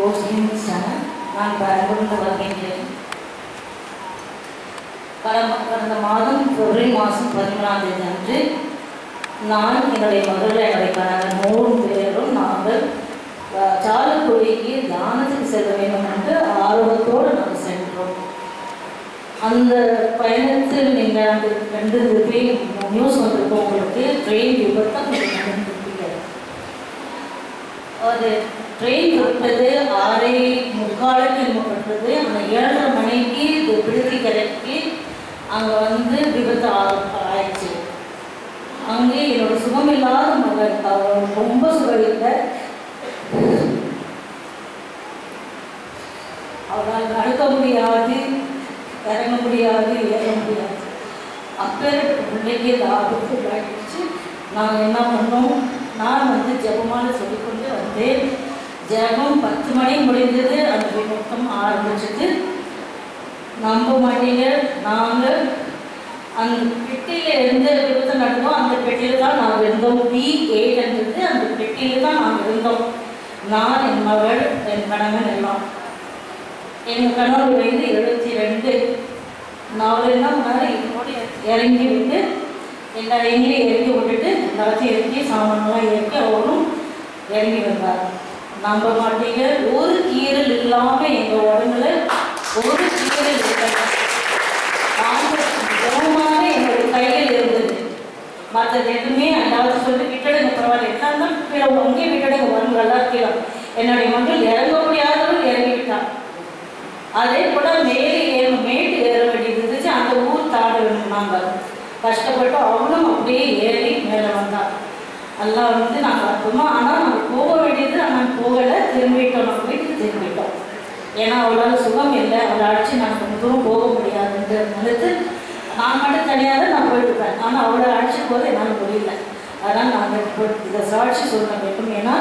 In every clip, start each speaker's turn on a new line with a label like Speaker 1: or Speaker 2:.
Speaker 1: Posting முடிச்சிட்டாங்க. நான் பெங்களூரில் வருகின்றேன். கடந்த மாதம் பிப்ரவரி மாதம் 13ஆம் தேதி அன்று நான் என்னுடைய மகள் என்னுடைய கணவர் 3 பேரும் நாங்கள் சாலக்குடிக்கு தியானத்துக்கு செல்ல வேண்டும் என்று ஆர்வத்தோடு நாங்கள் சென்றோம். அந்த பயணத்தில் நீங்கள் அந்த 2 நியூஸ் வந்திருக்கோம். உங்களுக்கு ட்ரெயின் விபத்து நடந்திருப்பீங்க. அது ட்ரெயின் விட்டது 6:45 என்னப்பட்டது. அந்த 7:30 மணிக்கு இது விடுதிக்கரைக்கு அங்கே விபத்து ஆயிடுச்சு. அங்கே என்னோட சுகமில்லாத மகள், அவர் ரொம்ப சுகமில்லை, அவளால் நடக்க முடியாது, இறங்க முடியாது, ஏற முடியாது. அப்பேற்பட்ட பிள்ளைக்கு இது ஆபத்து ஆகிடுச்சு. நாங்கள் என்ன பண்ணோம், நான் ஜெபமான சொல்லிக்கொண்டு வந்தேன். ஜெபம் 10 மணி முடிந்தது. அந்த விபத்தம் ஆரம்பிச்சது. நம்ப மாட்டீங்க, நாங்கள் அந்த பெட்டியில் எந்த விபத்து நடந்தோம் அந்த பெட்டியில் தான் நாங்கள் இருந்தோம். B8 அந்த பெட்டியில் தான் நாங்கள் இருந்தோம். நான், என் மகள், என் கணவன் எல்லாம். எங்கள் கணவர் வயது 72. நான் என்ன பண்ணாரு, இதோடு இறங்கி விட்டு எல்லாரையும் இறங்கி விட்டுட்டு எல்லாத்தையும் இறக்கி சாமான்லாம் இறக்கி அவரும் இறங்கி வந்தார். நம்ப மாட்டீங்க, ஒரு கீரல் இல்லாமல் எங்கள் உடம்புல ஒரு கீரல் இல்லை. ஜெபமாக என்னுடைய கையில் இருந்தது. மற்றது எதுவுமே அதாவது சொல்லி விட்டுடுங்க, பரவாயில்ல, எல்லாம் தான் கீழே அங்கேயே விட்டுடுங்க, வரும் நல்லா கீழே. என்னுடைய மகள் இறங்க முடியாதவர்கள் இறங்கிவிட்டான். அதே போல் மேட்டு ஏற வேண்டியது இருந்துச்சு. அந்த ஊர் தாட வேணும். நாங்கள் கஷ்டப்பட்டு அவளும் அப்படியே ஏறி மேலே வந்தாள். எல்லாம் நாங்கள் அற்புதமாக. ஆனால் நாங்கள் போக வேண்டியது, ஆனால் போகலை, திரும்பிட்டோம். நாங்கள் வீட்டுக்கு திரும்பிட்டோம். ஏன்னா அவளால் சுகம் இல்லை, அவளை அழைச்சி நாங்கள் கொஞ்சம் தூரம் போக முடியாதுன்ற நினைத்து நான் மட்டும் தனியாக தான் நான் போயிட்டுருப்பேன். ஆனால் அவளை அழைச்சி போக என்னால் முடியல. அதனால் நாங்கள் இதை சாட்சி சொல்ல வேண்டும். ஏன்னா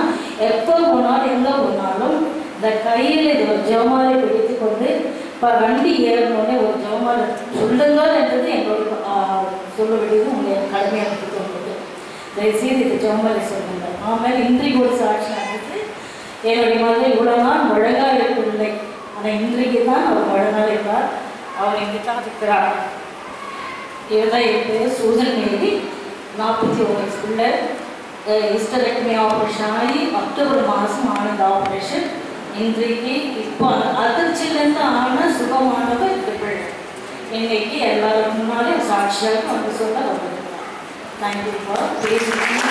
Speaker 1: எப்போ போனாலும் எங்கே போனாலும் இந்த கையில் இது ஒரு ஜெபமாலை பிடித்து கொண்டு இப்போ வண்டி ஏறணுன்னே ஒரு ஜெபமாலை சொல்லுங்கள் என்றது எங்களுடைய சொல்ல வேண்டியது உங்களுடைய கடமையாக எடுத்து கொண்டது. தயவுசெய்து இது ஜெபமாலை சொல்லுங்கள். ஆமாம், இன்றைக்கு ஒரு சாட்சி நடந்தது. என்னுடைய மகள் இவ்வளோ நாள் முழங்கால் இருக்கவில்லை. ஆனால் இன்றைக்கு தான் அவர் முழங்கால் இருக்கார். அவர் இங்கே தான் இருக்கிறார். இதுதான் என் பேர் சூசன் மேரி. 41 வயசுக்குள்ள ஹிஸ்டரெக்டமி ஆப்ரேஷன் ஆகி அக்டோபர் மாதம் ஆனது ஆப்ரேஷன். இன்றைக்கு இப்போ அதிர்ச்சியிலேருந்து ஆன சுகமானவர் இந்த பிள்ளை. இன்னைக்கு எல்லாரும் முன்னாலே சாட்சியாக சொல்ல வந்துருக்காங்க. தேங்க்யூ ஃபார் பேசுகிறேன்.